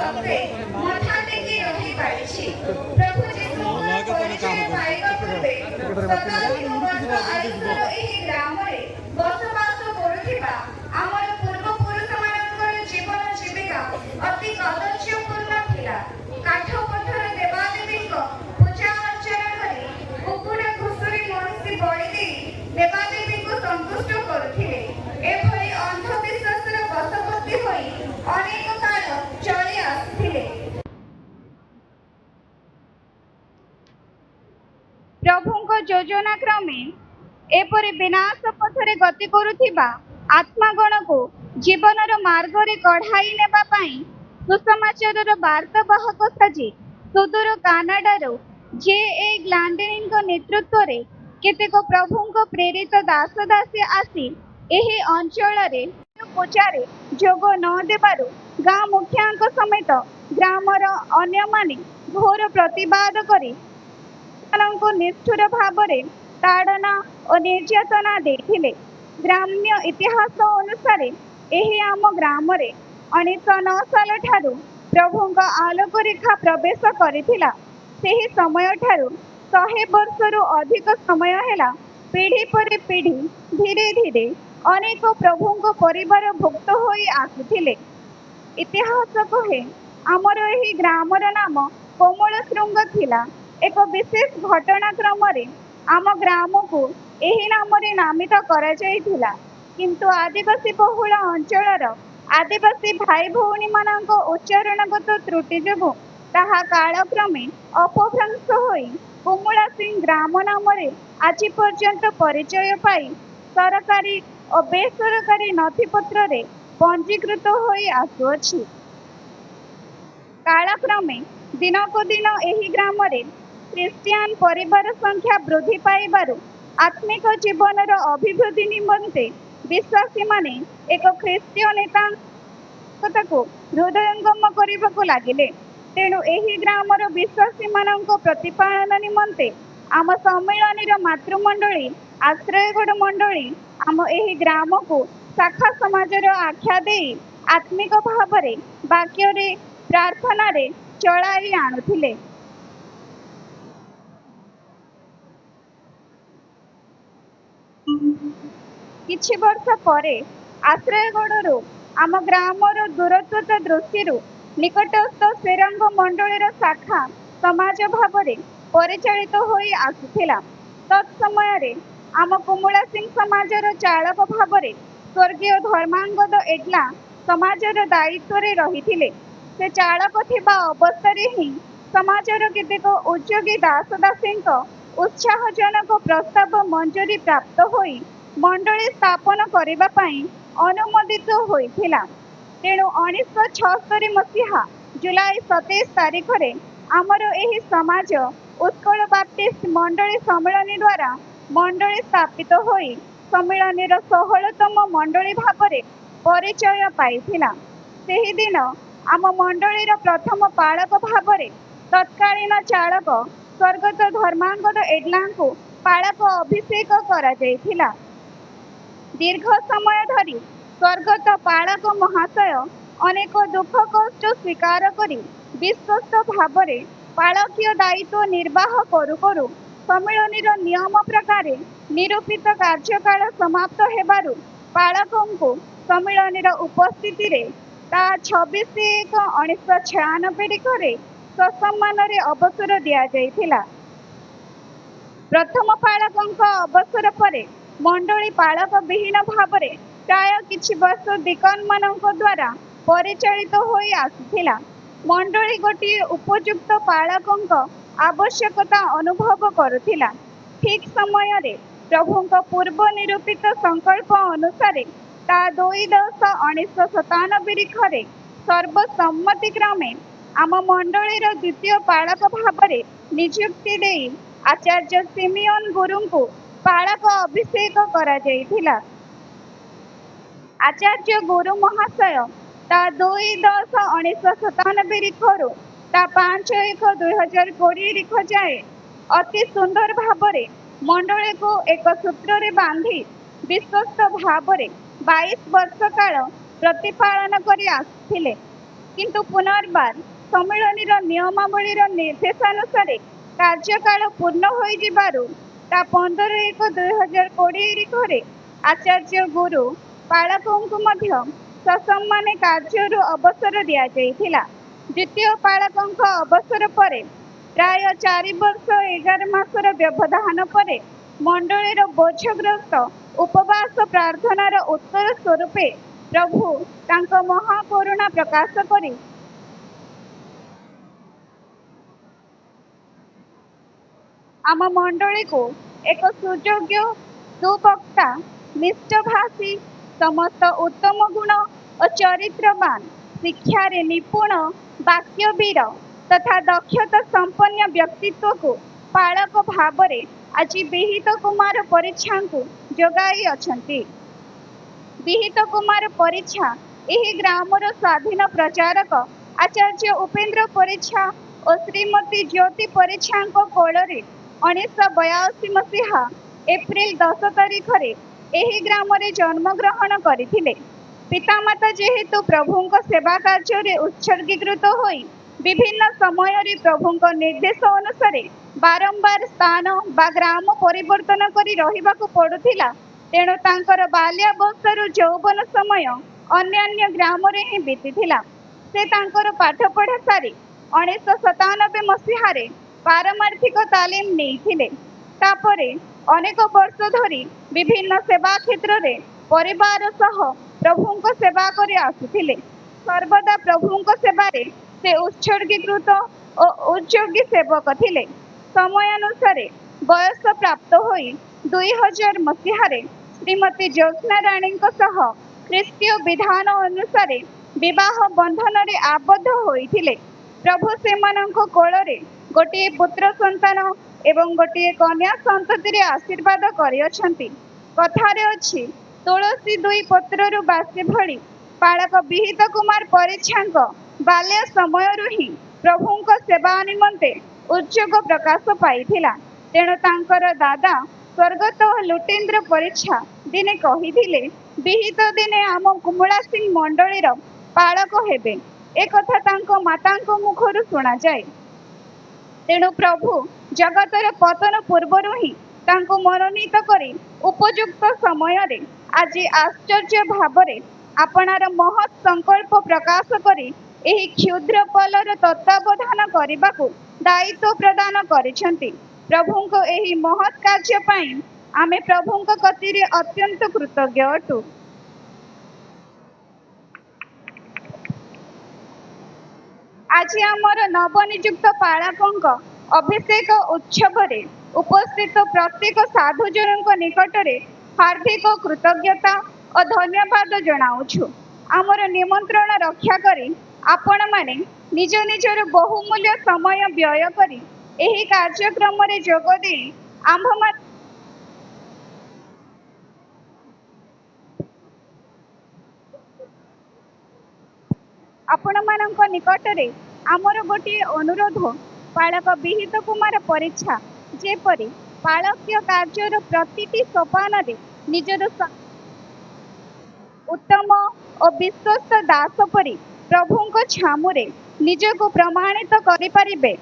ସତ୍ତ୍ୱେ ମଥା ଟେକି ରହିପାରିଛି। ପ୍ରଭୁ ଯୀଶୁଙ୍କର ପରିଚୟ ପାଇବା ପୂର୍ବେ ଶତାବ୍ଦୀ ବର୍ଷ ଆୟୁଷର ଏହି ଗ୍ରାମରେ ବସବାସ କରୁଥିବା ଆମର ପୂର୍ବପୁରୁଷମାନଙ୍କର ଜୀବନ ଜୀବିକା ଅତି କଦର୍ଯ୍ୟପୂର୍ଣ୍ଣ ଥିଲା। କାଠ ପଥର ଦେବାଦେବୀଙ୍କ ପୂଜା ଅର୍ଚ୍ଚନା କରି କୁକୁଡ଼ା ଘୁଷୁରି ମଇଁଷି ବଳି ଦେଇ ଦେବାଦେବୀଙ୍କୁ ସନ୍ତୁଷ୍ଟ କରୁଥିଲେ। ଏଭଳି ଅନ୍ଧବିଶ୍ୱାସର ବଶବର୍ତ୍ତୀ ହୋଇ ଅନେକ କାଳ ଚଳି ଆସିଥିଲେ। ପ୍ରଭୁଙ୍କ ଯୋଜନା କ୍ରମେ ଏପରି ବିନାଶ ପଥରେ ଗତି କରୁଥିବା ଆତ୍ମାଗଣକୁ ଜୀବନର ମାର୍ଗରେ କଢ଼ାଇ ନେବା ପାଇଁ ସୁସମାଚାରର ବାର୍ତ୍ତାବାହକ ସାଜି ସୁଦୂର କାନାଡାରୁ ଜେ.ଏ. ଗ୍ଲାଣ୍ଡେନଙ୍କ ନେତୃତ୍ୱରେ କେତେକ ପ୍ରଭୁଙ୍କ ପ୍ରେରିତ ଦାସଦାସୀ ଆସି ଏହି ଅଞ୍ଚଳରେ ପୂଜାରେ ଯୋଗ ନ ଦେବାରୁ ଗାଁ ମୁଖିଆଙ୍କ ସମେତ ଗ୍ରାମର ଅନ୍ୟମାନେ ଘୋର ପ୍ରତିବାଦ କରି ସେମାନଙ୍କୁ ନିଷ୍ଠୁର ଭାବରେ ତାଡ଼ନା ଓ ନିର୍ଯାତନା ଦେଇଥିଲେ। ଗ୍ରାମ୍ୟ ଇତିହାସ ଅନୁସାରେ ଏହି ଆମ ଗ୍ରାମରେ 1909 ସାଲ ଠାରୁ ପ୍ରଭୁଙ୍କ ଆଲୋକରେଖା ପ୍ରବେଶ କରିଥିଲା। ସେହି ସମୟଠାରୁ 100 ବର୍ଷରୁ ଅଧିକ ସମୟ ହେଲା ପିଢ଼ି ପରେ ପିଢ଼ି ଧୀରେ ଧୀରେ ଅନେକ ପ୍ରଭୁଙ୍କ ପରିବାର ଭୁକ୍ତ ହୋଇ ଆସୁଥିଲେ। ଇତିହାସ କହେ ଆମର ଏହି ଗ୍ରାମର ନାମ କୋମଳଶୃଙ୍ଗ ଥିଲା। ଏକ ବିଶେଷ ଘଟଣାକ୍ରମରେ ଆମ ଗ୍ରାମକୁ ଏହି ନାମରେ ନାମିତ କରାଯାଇଥିଲା, କିନ୍ତୁ ଆଦିବାସୀ ବହୁଳ ଅଞ୍ଚଳର ଆଦିବାସୀ ଭାଇ ଭଉଣୀମାନଙ୍କ ଉଚ୍ଚାରଣଗତ ତ୍ରୁଟି ଯୋଗୁଁ ତାହା କାଳକ୍ରମେ ଅପଭ୍ରଂଶ ହୋଇ କୁମୁଳାସିଂ ଗ୍ରାମ ନାମରେ ଆଜି ପର୍ଯ୍ୟନ୍ତ ପରିଚୟ ପାଇ ସରକାରୀ ଓ ବେସରକାରୀ ନଥିପତ୍ରରେ ପଞ୍ଜୀକୃତ ହୋଇ ଆସୁଅଛି। କାଳକ୍ରମେ ଦିନକୁ ଦିନ ଏହି ଗ୍ରାମରେ ଖ୍ରୀଷ୍ଟିଆନ ପରିବାର ସଂଖ୍ୟା ବୃଦ୍ଧି ପାଇବାରୁ ଆତ୍ମିକ ଜୀବନର ଅଭିବୃଦ୍ଧି ନିମନ୍ତେ ବିଶ୍ୱାସୀମାନେ ଏକ ଖ୍ରୀଷ୍ଟୀୟ ନେତାଙ୍କତାକୁ ହୃଦୟଙ୍ଗମ କରିବାକୁ ଲାଗିଲେ। ତେଣୁ ଏହି ଗ୍ରାମର ବିଶ୍ୱାସୀମାନଙ୍କ ପ୍ରତିପାଳନ ନିମନ୍ତେ ଆମ ସମ୍ମିଳନୀର ମାତୃମଣ୍ଡଳୀ ଆଶ୍ରୟଗଡ଼ ମଣ୍ଡଳୀ ଆମ ଏହି ଗ୍ରାମକୁ ଶାଖା ସମାଜର ଆଖ୍ୟା ଦେଇ ଆତ୍ମିକ ଭାବରେ ବାକ୍ୟରେ ପ୍ରାର୍ଥନାରେ ଚଳାଇ ଆଣୁଥିଲେ। କିଛି ବର୍ଷ ପରେ ଆଶ୍ରୟଗଡ଼ରୁ ଆମ ଗ୍ରାମର ଦୂରତ୍ୱତା ଦୃଷ୍ଟିରୁ ନିକଟସ୍ଥ ଶ୍ରୀରଙ୍ଗ ମଣ୍ଡଳୀର ଶାଖା ସମାଜ ଭାବରେ ପରିଚାଳିତ ହୋଇ ଆସୁଥିଲା। ତତ୍ ସମୟରେ ଆମ କୁମୁଳାସିଂ ସମାଜର ଚାଳକ ଭାବରେ ସ୍ୱର୍ଗୀୟ ଧର୍ମାଙ୍ଗଦ ଏଡ୍ଲା ସମାଜର ଦାୟିତ୍ୱରେ ରହିଥିଲେ। ସେ ଚାଳକ ଥିବା ଅବସ୍ଥାରେ ହିଁ ସମାଜର କେତେକ ଉଦ୍ୟୋଗୀ ଦାସଦାସୀଙ୍କ ଉତ୍ସାହଜନକ ପ୍ରସ୍ତାବ ମଞ୍ଜୁରୀ ପ୍ରାପ୍ତ ହୋଇ ମଣ୍ଡଳୀ ସ୍ଥାପନ କରିବା ପାଇଁ ଅନୁମୋଦିତ ହୋଇଥିଲା। ତେଣୁ 1976 ମସିହା ଜୁଲାଇ 27 ତାରିଖରେ ଆମର ଏହି ସମାଜ ଉତ୍କଳ ବାପ୍ଟିଷ୍ଟ ମଣ୍ଡଳୀ ସମ୍ମିଳନୀ ଦ୍ୱାରା ମଣ୍ଡଳୀ ସ୍ଥାପିତ ହୋଇ ସମ୍ମିଳନୀର 16ତମ ମଣ୍ଡଳୀ ଭାବରେ ପରିଚୟ ପାଇଥିଲା। ସେହିଦିନ ଆମ ମଣ୍ଡଳୀର ପ୍ରଥମ ପାଳକ ଭାବରେ ତତ୍କାଳୀନ ଚାଳକ ସ୍ୱର୍ଗତ ଧର୍ମାଙ୍ଗଦ ଏଡ୍ଲାଙ୍କୁ ପାଳକ ଅଭିଷେକ କରାଯାଇଥିଲା। ଦୀର୍ଘ ସମୟ ଧରି ସ୍ୱର୍ଗତ ପାଳକ ମହାଶୟ ଅନେକ ଦୁଃଖ କଷ୍ଟ ସ୍ୱୀକାର କରି ବିଶ୍ୱସ୍ତ ଭାବରେ ପାଳକୀୟ ଦାୟିତ୍ୱ ନିର୍ବାହ କରୁ କରୁ ସମ୍ମିଳନୀର ନିୟମ ପ୍ରକାରେ ନିରୂପିତ କାର୍ଯ୍ୟକାଳ ସମାପ୍ତ ହେବାରୁ ପାଳକଙ୍କୁ ସମ୍ମିଳନୀର ଉପସ୍ଥିତିରେ ତା 26/1/1996 ତାରିଖରେ ସସମ୍ମାନରେ ଅବସର ଦିଆଯାଇଥିଲା। ପ୍ରଥମ ପାଳକଙ୍କ ଅବସର ପରେ ମଣ୍ଡଳୀ ପାଳକ ବିହୀନ ଭାବରେ ପ୍ରାୟ କିଛି ବର୍ଷ ଡିକନମାନଙ୍କ ଦ୍ୱାରା ପରିଚାଳିତ ହୋଇ ଆସୁଥିଲା। ମଣ୍ଡଳୀ ଗୋଟିଏ ଉପଯୁକ୍ତ ପାଳକଙ୍କ ଆବଶ୍ୟକତା ଅନୁଭବ କରୁଥିଲା। ଠିକ୍ ସମୟରେ ପ୍ରଭୁଙ୍କ ପୂର୍ବ ନିରୂପିତ ସଂକଳ୍ପ ଅନୁସାରେ ତା 2/10/1997 ତାରିଖରେ ସର୍ବସମ୍ମତିକ୍ରମେ ଆମ ମଣ୍ଡଳୀର ଦ୍ୱିତୀୟ ପାଳକ ଭାବରେ ନିଯୁକ୍ତି ଦେଇ ଆଚାର୍ଯ୍ୟ ସିମିୟନ ଗୁରୁଙ୍କୁ ପାଳକ ଅଭିଷେକ କରାଯାଇଥିଲା। ଆଚାର୍ଯ୍ୟ ଗୁରୁ ମହାଶୟ ତା 2/10/1997 ତାରିଖରୁ ତା 5/1/2020 ତାରିଖ ଯାଏ ଅତି ସୁନ୍ଦର ଭାବରେ ମଣ୍ଡଳୀକୁ ଏକ ସୂତ୍ରରେ ବାନ୍ଧି ବିଶ୍ୱସ୍ତ ଭାବରେ 22 ବର୍ଷ କାଳ ପ୍ରତିପାଳନ କରି ଆସିଥିଲେ। किंतु पुनर्बार सम्मिलनीर नियमावलीर निर्देशानुसार कार्यकाल पूर्ण हो जिबारु ता 15/1/2020 तारिखरे आचार्य गुरु पालकଙ୍କୁ ମଧ୍ୟ ससम्माने କାର୍ଯ୍ୟରୁ ଅବସର ଦିଆଯାଇଥିଲା। ଦ୍ୱିତୀୟ ପାଳକଙ୍କ ଅବସର ପରେ ପ୍ରାୟ 4 ବର୍ଷ 11 ମାସର ବ୍ୟବଧାନ ପରେ ମଣ୍ଡଳୀର ବୋଝଗ୍ରସ୍ତ ଉପବାସ ପ୍ରାର୍ଥନାର ଉତ୍ତର ସ୍ୱରୂପେ ପ୍ରଭୁ ତାଙ୍କ ମହାକରୁଣା ପ୍ରକାଶ କରି ଆମ ମଣ୍ଡଳୀକୁ ଏକ ସୁଯୋଗ୍ୟ ସୁବକ୍ତା ନିଷ୍ଠଭାଷୀ ସମସ୍ତ ଉତ୍ତମ ଗୁଣ ଓ ଚରିତ୍ରବାନ ଶିକ୍ଷାରେ ନିପୁଣ ବାକ୍ୟବୀର ତଥା ଦକ୍ଷତା ସମ୍ପନ୍ନ ବ୍ୟକ୍ତିତ୍ୱକୁ ପାଳକ ଭାବରେ ଆଜି ବିହିତ କୁମାର ପରିଚ୍ଛାଙ୍କୁ ଯୋଗାଇ ଅଛନ୍ତି। ବିହିତ କୁମାର ପରିଚ୍ଛା ଏହି ଗ୍ରାମର ସ୍ୱାଧୀନ ପ୍ରଚାରକ ଆଚାର୍ଯ୍ୟ ଉପେନ୍ଦ୍ର ପରିଚ୍ଛା ଓ ଶ୍ରୀମତୀ ଜ୍ୟୋତି ପରିଚ୍ଛାଙ୍କ କୋଳରେ 1982 ମସିହା ଏପ୍ରିଲ 10 ତାରିଖରେ ଏହି ଗ୍ରାମରେ ଜନ୍ମଗ୍ରହଣ କରିଥିଲେ। ପିତାମାତା ଯେହେତୁ ପ୍ରଭୁଙ୍କ ସେବା କାର୍ଯ୍ୟରେ ଉତ୍ସର୍ଗୀକୃତ ହୋଇ ବିଭିନ୍ନ ସମୟରେ ପ୍ରଭୁଙ୍କ ନିର୍ଦ୍ଦେଶ ଅନୁସାରେ ବାରମ୍ବାର ସ୍ଥାନ ବା ଗ୍ରାମ ପରିବର୍ତ୍ତନ କରି ରହିବାକୁ ପଡୁଥିଲା, ତେଣୁ ତାଙ୍କର ବାଲ୍ୟାବସ୍ଥାରୁ ଯୌବନ ସମୟ ଅନ୍ୟାନ୍ୟ ଗ୍ରାମରେ ହିଁ ବିତିଥିଲା। ସେ ତାଙ୍କର ପାଠପଢ଼ା ସାରି 1997 ମସିହାରେ ପାରମାର୍ଥିକ ତାଲିମ ନେଇଥିଲେ। ତାପରେ ଅନେକ ବର୍ଷ ଧରି ବିଭିନ୍ନ ସେବା କ୍ଷେତ୍ରରେ ପରିବାର ସହ ପ୍ରଭୁଙ୍କ ସେବା କରି ଆସୁଥିଲେ। ସର୍ବଦା ପ୍ରଭୁଙ୍କ ସେବାରେ ସେ ଉତ୍ସର୍ଗୀକୃତ ଓ ଉଦ୍ଯୋଗୀ ସେବକ ଥିଲେ। ସମୟାନୁସାରେ ବୟସ ପ୍ରାପ୍ତ ହୋଇ 2000 ମସିହାରେ ଶ୍ରୀମତୀ ଜ୍ୟୋତ୍ସ୍ନା ରାଣୀଙ୍କ ସହ ଖ୍ରୀଷ୍ଟୀୟ ବିଧାନ ଅନୁସାରେ ବିବାହ ବନ୍ଧନରେ ଆବଦ୍ଧ ହୋଇଥିଲେ। ପ୍ରଭୁ ସେମାନଙ୍କ କୋଳରେ ଗୋଟିଏ ପୁତ୍ର ସନ୍ତାନ ଏବଂ ଗୋଟିଏ କନ୍ୟା ସନ୍ତତିରେ ଆଶୀର୍ବାଦ କରିଅଛନ୍ତି। କଥାରେ ଅଛି, ତୁଳସୀ 2 ପତ୍ରରୁ ବାସେ ଭଳି ପାଳକ ବିହିତ କୁମାର ପରିଚ୍ଛାଙ୍କ ବାଲ୍ୟ ସମୟରୁ ହିଁ ପ୍ରଭୁଙ୍କ ସେବା ନିମନ୍ତେ ଉଦ୍ଯୋଗ ପ୍ରକାଶ ପାଇଥିଲା। ତେଣୁ ତାଙ୍କର ଦାଦା ସ୍ୱର୍ଗତ ଲୁଟେନ୍ଦ୍ର ପରିଚ୍ଛା ଦିନେ କହିଥିଲେ, ବିହିତ ଦିନେ ଆମ କୁମଳା ସିଂ ମଣ୍ଡଳୀର ପାଳକ ହେବେ। ଏକଥା ତାଙ୍କ ମାତାଙ୍କ ମୁଖରୁ ଶୁଣାଯାଏ। ତେଣୁ ପ୍ରଭୁ ଜଗତର ପତନ ପୂର୍ବରୁ ହିଁ ତାଙ୍କୁ ମନୋନୀତ କରି ଉପଯୁକ୍ତ ସମୟରେ ଆଜି ଆଶ୍ଚର୍ଯ୍ୟ ଭାବରେ ଆପଣାର ମହତ୍ ସଂକଳ୍ପ ପ୍ରକାଶ କରି ଏହି କ୍ଷୁଦ୍ର ପଲର ତତ୍ତ୍ୱାବଧାନ କରିବାକୁ ଦାୟିତ୍ୱ ପ୍ରଦାନ କରିଛନ୍ତି। ପ୍ରଭୁଙ୍କ ଏହି ମହତ୍ କାର୍ଯ୍ୟ ପାଇଁ ଆମେ ପ୍ରଭୁଙ୍କ କତିରେ ଅତ୍ୟନ୍ତ କୃତଜ୍ଞ ଅଟୁ। ଆଜି ଆମର ନବନିଯୁକ୍ତ ପାଳକଙ୍କ ଅଭିଷେକ ଉତ୍ସବରେ ଉପସ୍ଥିତ ପ୍ରତ୍ୟେକ ସାଧୁଜନଙ୍କ ନିକଟରେ ହାର୍ଦ୍ଦିକ କୃତଜ୍ଞତା ଓ ଧନ୍ୟବାଦ ଜଣାଉଛୁ। ଆମର ନିମନ୍ତ୍ରଣ ରକ୍ଷା କରି ଆପଣମାନେ ନିଜ ନିଜର ବହୁମୂଲ୍ୟ ସମୟ ବ୍ୟୟ କରି ଏହି କାର୍ଯ୍ୟକ୍ରମରେ ଯୋଗ ଦେଇ ଆପଣମାନଙ୍କ ନିକଟରେ ଆମର ଗୋଟିଏ ଅନୁରୋଧ, ପାଳକ ବିହିତ କୁମାର ପରିଚ୍ଛା ଯେପରି ପାଳକ୍ୟ କାର୍ଯ୍ୟର ପ୍ରତିଟି ସୋପାନରେ ନିଜର ଉତ୍ତମ ଓ ବିଶ୍ୱସ୍ତ ଦାସ ପରି ପ୍ରଭୁଙ୍କ ଛାମୁରେ ନିଜକୁ ପ୍ରମାଣିତ କରିପାରିବେ,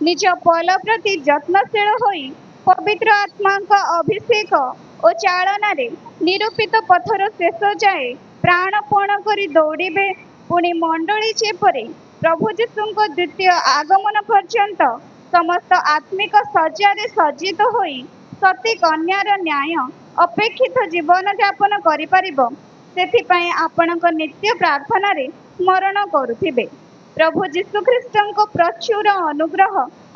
ନିଜ ପଲ ପ୍ରତି ଯତ୍ନଶୀଳ ହୋଇ ପବିତ୍ର ଆତ୍ମାଙ୍କ ଅଭିଷେକ ଓ ଚାଳନାରେ ନିରୂପିତ ପଥର ଶେଷ ଯାଏ ପ୍ରାଣପଣ କରି ଦୌଡ଼ିବେ। ପୁଣି ମଣ୍ଡଳୀ ଯେପରି ପ୍ରଭୁ ଯୀଶୁଙ୍କ ଦ୍ୱିତୀୟ ଆଗମନ ପର୍ଯ୍ୟନ୍ତ ସମସ୍ତ ଆତ୍ମିକ ସଜ୍ଜାରେ ସଜ୍ଜିତ ହୋଇ ସତୀ କନ୍ୟାର ନ୍ୟାୟ ଅପେକ୍ଷିତ ଜୀବନ ଯାପନ କରିପାରିବ, ସେଥିପାଇଁ ଆପଣଙ୍କ ନିତ୍ୟ ପ୍ରାର୍ଥନାରେ ସ୍ମରଣ କରୁଥିବେ। ପ୍ରଭୁ ଯୀଶୁଖ୍ରୀଷ୍ଟଙ୍କ ପ୍ରଚୁର ଅନୁଗ୍ରହ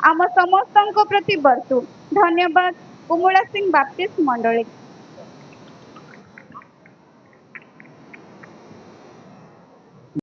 ଆମ ସମସ୍ତଙ୍କ ପ୍ରତି ବର୍ଷୁ। ଧନ୍ୟବାଦ। କୁମଳା ସିଂ ବାପ୍ଟିଷ୍ଟ ମଣ୍ଡଳୀ।